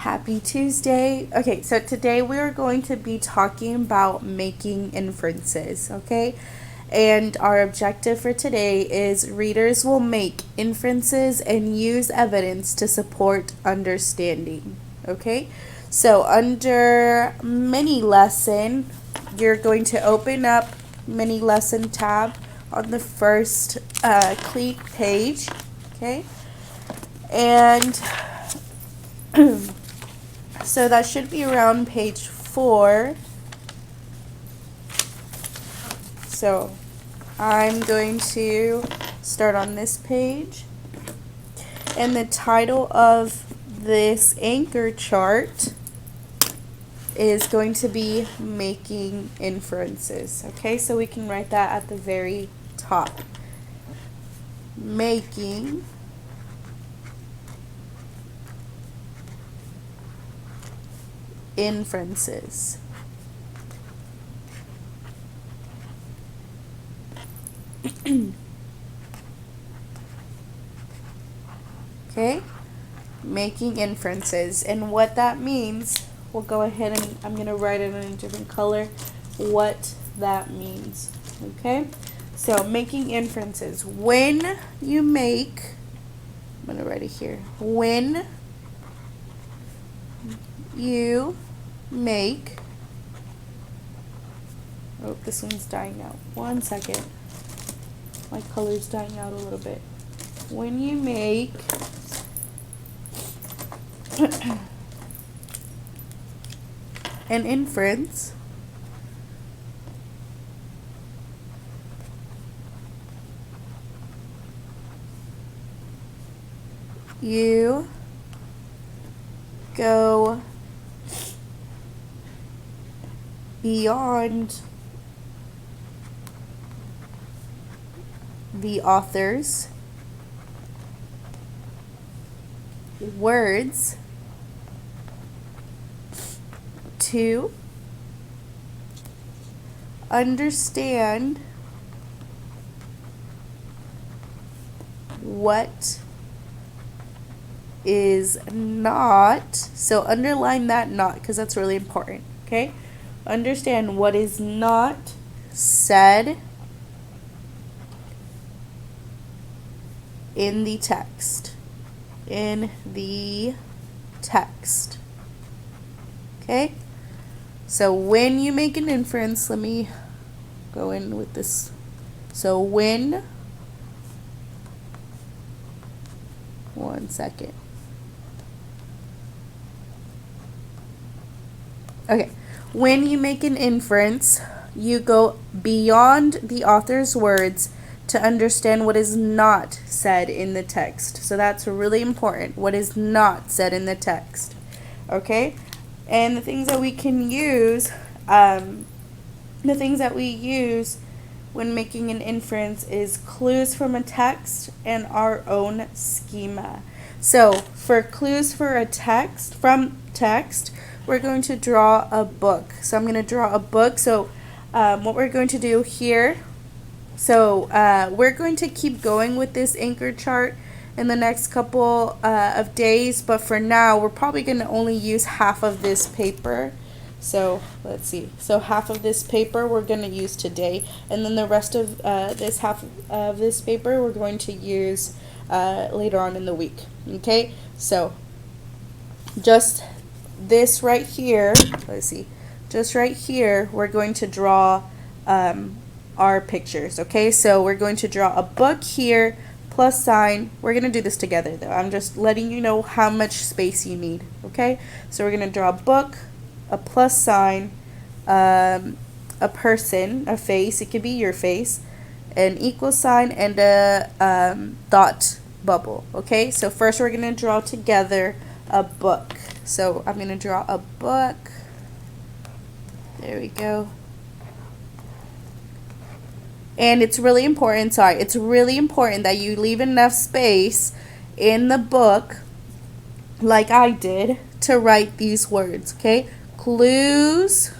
Happy Tuesday. Okay, so today we are going to be talking about making inferences, okay? And our objective for today is readers will make inferences and use evidence to support understanding, okay? So under mini lesson, you're going to open up mini lesson tab on the first clean page, okay? And so that should be around page 4. So I'm going to start on this page. And the title of this anchor chart is going to be making inferences. Okay, so we can write that at the very top. Making inferences. Okay, making inferences, and what that means, we'll go ahead and I'm going to write it in a different color what that means. Okay, so making inferences, when you make, I'm going to write it here, when you make, oh, this one's dying out. 1 second. My color's dying out a little bit. When you make an inference, you go beyond the author's words to understand what is not, so underline that not because that's really important, okay? Understand what is not said in the text. In the text. Okay? So when you make an inference, let me go in with this. So when, 1 second. Okay, when you make an inference, you go beyond the author's words to understand what is not said in the text. So that's really important. What is not said in the text. Okay? And the things that we can use, when making an inference is clues from a text and our own schema. So for clues for a text, from text, we're going to draw a book. So I'm going to draw a book. So what we're going to do here, so we're going to keep going with this anchor chart in the next couple of days, but for now we're probably going to only use half of this paper. So let's see, so half of this paper we're going to use today, and then the rest of this half of this paper we're going to use later on in the week. Okay, so just this right here, let's see, just right here we're going to draw our pictures. Okay, so we're going to draw a book here, plus sign. We're going to do this together though. I'm just letting you know how much space you need. Okay, so we're going to draw a book, a plus sign, a person, a face, it could be your face, an equal sign, and a thought bubble. Okay, so first we're going to draw together a book. So I'm going to draw a book. There we go. And it's really important, it's really important that you leave enough space in the book, like I did, to write these words, okay? Clues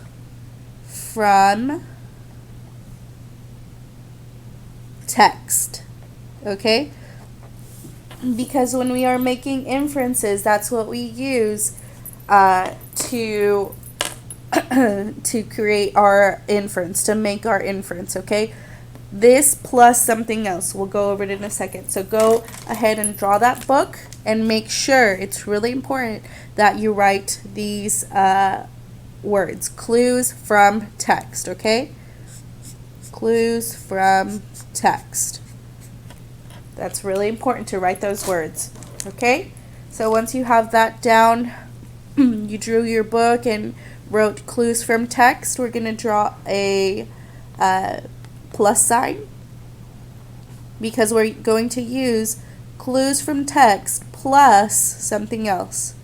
from text, okay? Because when we are making inferences, that's what we use to to create our inference, to make our inference, okay? This plus something else. We'll go over it in a second. So go ahead and draw that book and make sure, it's really important that you write these words, clues from text, okay? Clues from text. That's really important to write those words, okay? So once you have that down, you drew your book and wrote clues from text, we're going to draw a plus sign, because we're going to use clues from text plus something else,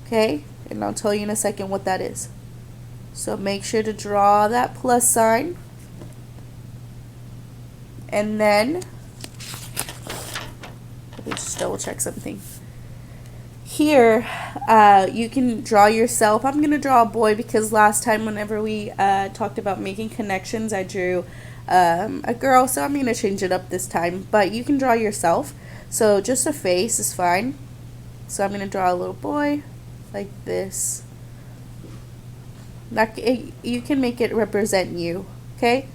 okay? And I'll tell you in a second what that is. So make sure to draw that plus sign, and then let me just double check something. Here, you can draw yourself. I'm going to draw a boy because last time whenever we talked about making connections, I drew a girl, so I'm going to change it up this time. But you can draw yourself. So just a face is fine. So I'm going to draw a little boy like this. You can make it represent you, okay?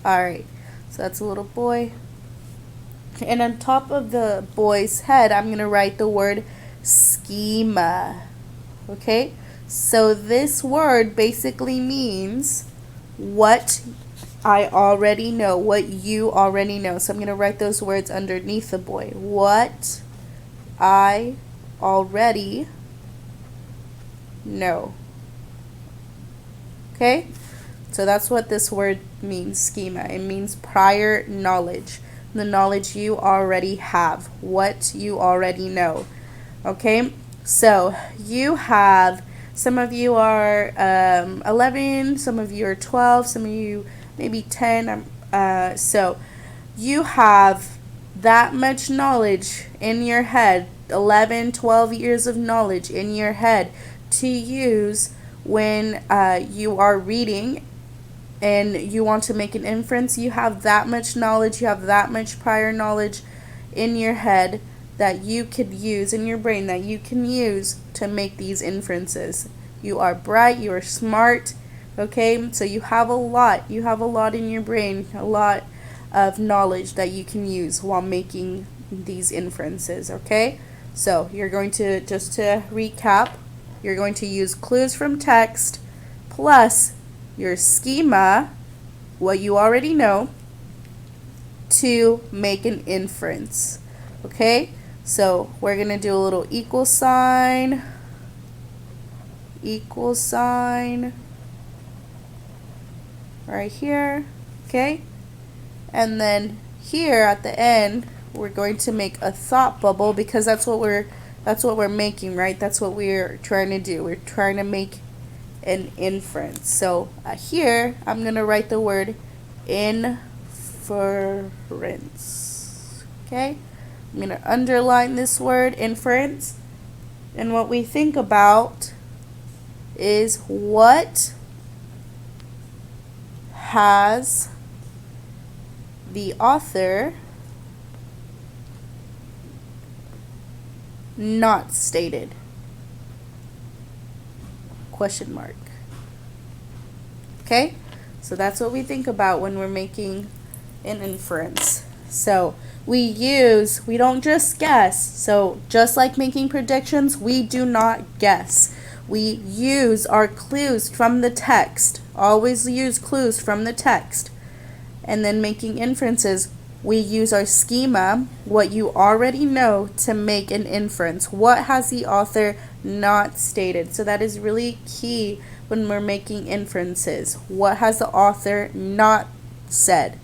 Alright, so that's a little boy. And on top of the boy's head, I'm going to write the word schema. Okay? So this word basically means what I already know, what you already know. So I'm going to write those words underneath the boy. What I already know. Okay? So that's what this word means, schema. It means prior knowledge, the knowledge you already have, what you already know. Okay, so you have, some of you are 11, some of you are 12, some of you maybe 10. So you have that much knowledge in your head, 11, 12 years of knowledge in your head to use when you are reading and you want to make an inference. You have that much knowledge, you have that much prior knowledge in your head that you could use, in your brain, that you can use to make these inferences. You are bright, you are smart, okay? So you have a lot in your brain, a lot of knowledge that you can use while making these inferences, okay? So you're going to, just to recap, you're going to use clues from text plus your schema, what you already know, to make an inference. Okay, so we're going to do a little equal sign right here. Okay, and then here at the end we're going to make a thought bubble, because that's what we're making, right? That's what we're trying to do. We're trying to make an inference. So here I'm going to write the word inference. Okay, I'm going to underline this word inference, and what we think about is what has the author not stated? Question mark. Okay, so that's what we think about when we're making an inference. So we don't just guess. So just like making predictions, we do not guess. We use our clues from the text. Always use clues from the text. And then making inferences, we use our schema, what you already know, to make an inference. What has the author not stated? So that is really key when we're making inferences. What has the author not said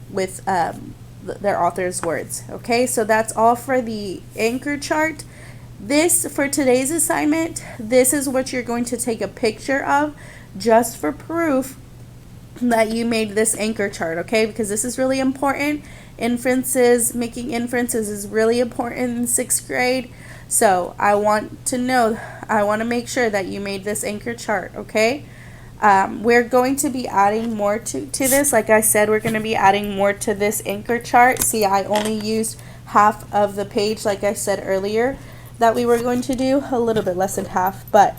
with their author's words? Okay, so that's all for the anchor chart. For today's assignment, this is what you're going to take a picture of just for proof that you made this anchor chart, okay? Because this is really important. Making inferences is really important in 6th grade. So I want to make sure that you made this anchor chart, okay? We're going to be adding more to this. Like I said, we're going to be adding more to this anchor chart. See, I only used half of the page, like I said earlier, that we were going to do, a little bit less than half. But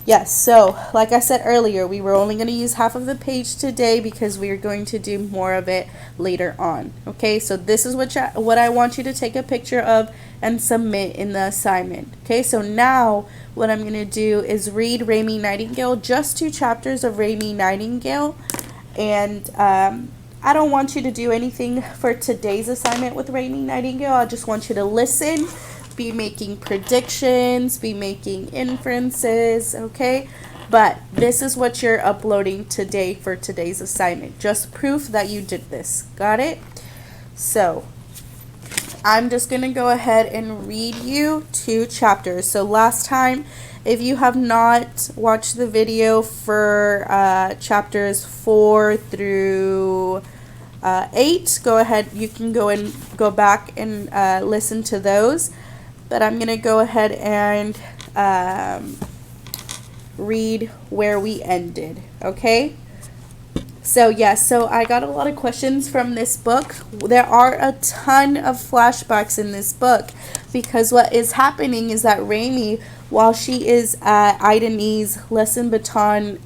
yes, so like I said earlier, we were only going to use half of the page today because we are going to do more of it later on. Okay, so this is what I want you to take a picture of and submit in the assignment. Okay, so now what I'm going to do is read Raymie Nightingale, just 2 chapters of Raymie Nightingale. And I don't want you to do anything for today's assignment with Raymie Nightingale. I just want you to listen, be making predictions, be making inferences, okay? But this is what you're uploading today for today's assignment. Just proof that you did this. Got it? So I'm just going to go ahead and read you 2 chapters. So last time, if you have not watched the video for chapters 4 through 8, go ahead. You can go back and listen to those. But I'm going to go ahead and read where we ended, okay? So yes, so I got a lot of questions from this book. There are a ton of flashbacks in this book because what is happening is that Raymie, while she is at Idane's lesson baton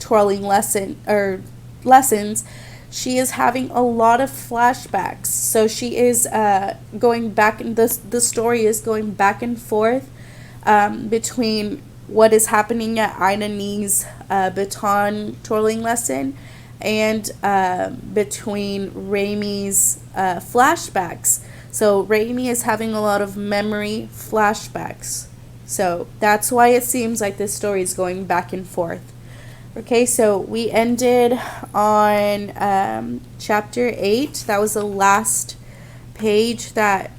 twirling lessons, she is having a lot of flashbacks. So she is going back, and the story is going back and forth between what is happening at Idane's baton twirling lesson and between Raymie's flashbacks. So Raymie is having a lot of memory flashbacks. So that's why it seems like this story is going back and forth. Okay, so we ended on chapter 8. That was the last page that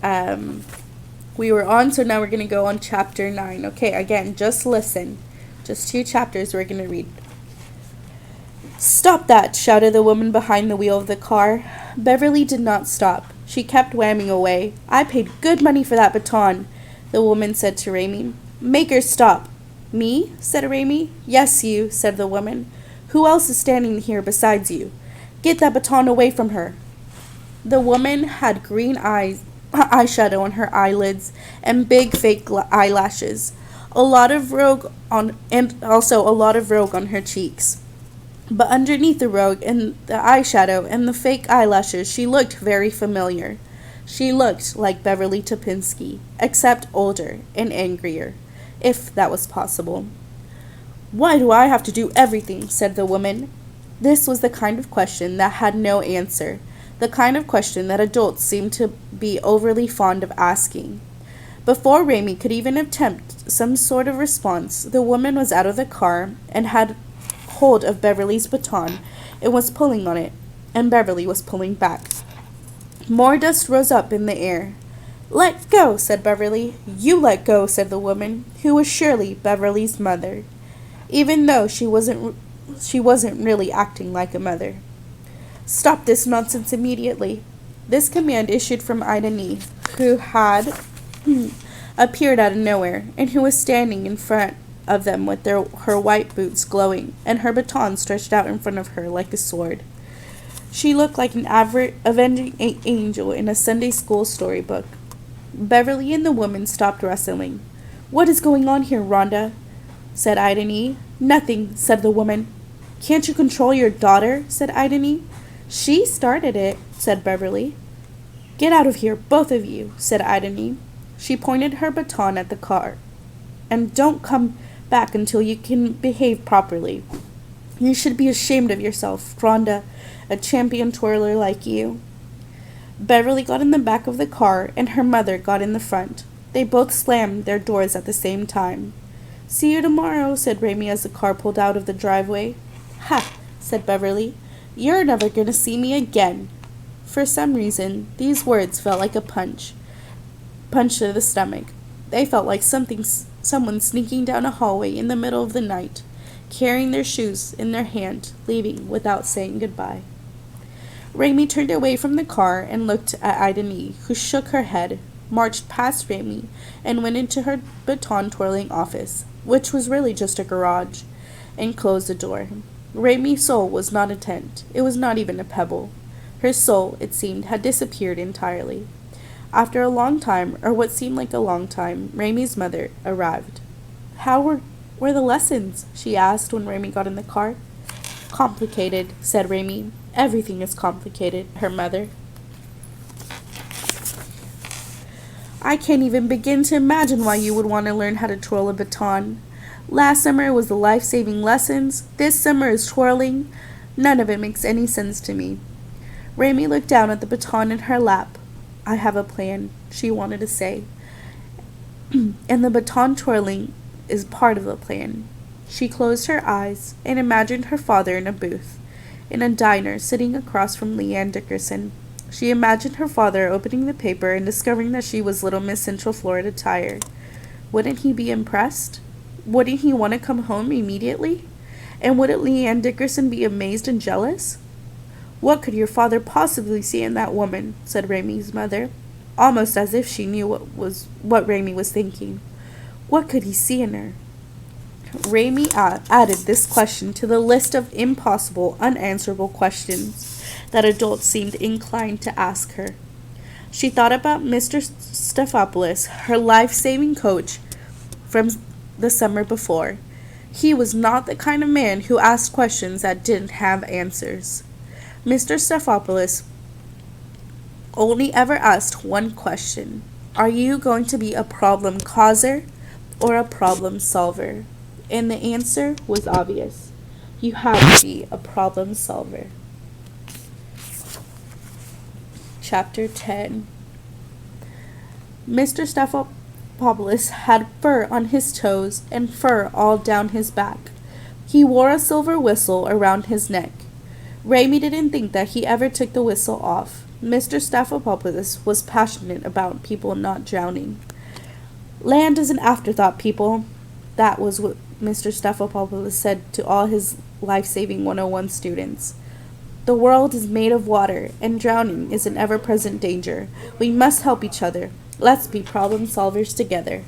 we were on. So now we're going to go on chapter 9. Okay, again, just listen. Just 2 chapters we're going to read. "Stop that!" shouted the woman behind the wheel of the car. Beverly did not stop. She kept whamming away. "I paid good money for that baton," the woman said to Raymie. "Make her stop." "Me?" said Raymie. "Yes, you," said the woman. "Who else is standing here besides you? Get that baton away from her." The woman had green eyeshadow on her eyelids and big fake eyelashes, and also a lot of rogue on her cheeks. But underneath the rogue and the eyeshadow and the fake eyelashes, she looked very familiar. She looked like Beverly Topinski, except older and angrier, if that was possible. "Why do I have to do everything?" said the woman. This was the kind of question that had no answer, the kind of question that adults seemed to be overly fond of asking. Before Raymie could even attempt some sort of response, the woman was out of the car and had hold of Beverly's baton and was pulling on it, and Beverly was pulling back. More dust rose up in the air. "Let go," said Beverly. "You let go," said the woman, who was surely Beverly's mother, even though she wasn't really acting like a mother. "Stop this nonsense immediately." This command issued from Idane, who had appeared out of nowhere, and who was standing in front of them with her white boots glowing, and her baton stretched out in front of her like a sword. She looked like an avenging angel in a Sunday school storybook. Beverly and the woman stopped wrestling. "What is going on here, Rhonda?" said Idane. "Nothing," said the woman. "Can't you control your daughter?" said Idane. "She started it," said Beverly. "Get out of here, both of you," said Idane. She pointed her baton at the car. "And don't come back until you can behave properly. You should be ashamed of yourself, Rhonda, a champion twirler like you." Beverly got in the back of the car, and her mother got in the front. They both slammed their doors at the same time. "See you tomorrow," said Raymie as the car pulled out of the driveway. "Ha," said Beverly. "You're never going to see me again." For some reason, these words felt like a punch to the stomach. They felt like someone sneaking down a hallway in the middle of the night, carrying their shoes in their hand, leaving without saying goodbye. Raymie turned away from the car and looked at Idane, who shook her head, marched past Raymie, and went into her baton-twirling office, which was really just a garage. and closed the door. Raymie's soul was not a tent. It was not even a pebble. Her soul, it seemed, had disappeared entirely. After a long time, or what seemed like a long time, Raymie's mother arrived. How were the lessons? She asked when Raymie got in the car. Complicated, said Raymie. Everything is complicated, her mother. I can't even begin to imagine why you would want to learn how to twirl a baton. Last summer was the life-saving lessons. This summer is twirling. None of it makes any sense to me. Raymie looked down at the baton in her lap. I have a plan, she wanted to say. And the baton twirling is part of the plan. She closed her eyes and imagined her father in a booth, in a diner, sitting across from Leanne Dickerson. She imagined her father opening the paper and discovering that she was Little Miss Central Florida Tire. Wouldn't he be impressed? Wouldn't he want to come home immediately? And wouldn't Leanne Dickerson be amazed and jealous? What could your father possibly see in that woman? Said Raymie's mother, almost as if she knew what Raymie was thinking. What could he see in her? Raymie added this question to the list of impossible, unanswerable questions that adults seemed inclined to ask her. She thought about Mr. Stephanopoulos, her life-saving coach from the summer before. He was not the kind of man who asked questions that didn't have answers. Mr. Stephanopoulos only ever asked one question. Are you going to be a problem causer or a problem solver? And the answer was obvious. You have to be a problem solver. Chapter 10. Mr. Stephanopoulos had fur on his toes and fur all down his back. He wore a silver whistle around his neck. Raymie didn't think that he ever took the whistle off. Mr. Stephanopoulos was passionate about people not drowning. Land is an afterthought, people. That was what Mr. Stephanopoulos said to all his life-saving 101 students. The world is made of water, and drowning is an ever-present danger. We must help each other. Let's be problem solvers together.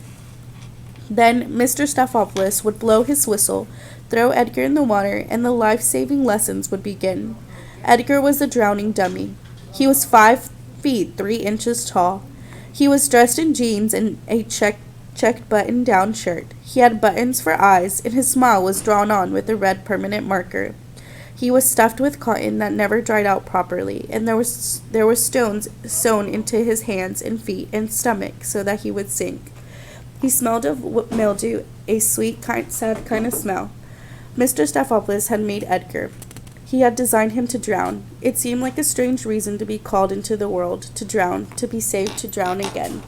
Then Mr. Stephanopoulos would blow his whistle, throw Edgar in the water, and the life-saving lessons would begin. Edgar was the drowning dummy. He was 5 feet 3 inches tall. He was dressed in jeans and a checked button-down shirt. He had buttons for eyes, and his smile was drawn on with a red permanent marker. He was stuffed with cotton that never dried out properly, and there were stones sewn into his hands and feet and stomach so that he would sink. He smelled of mildew, a sweet, sad kind of smell. Mr. Stephanopoulos had made Edgar. He had designed him to drown. It seemed like a strange reason to be called into the world, to drown, to be saved to drown again.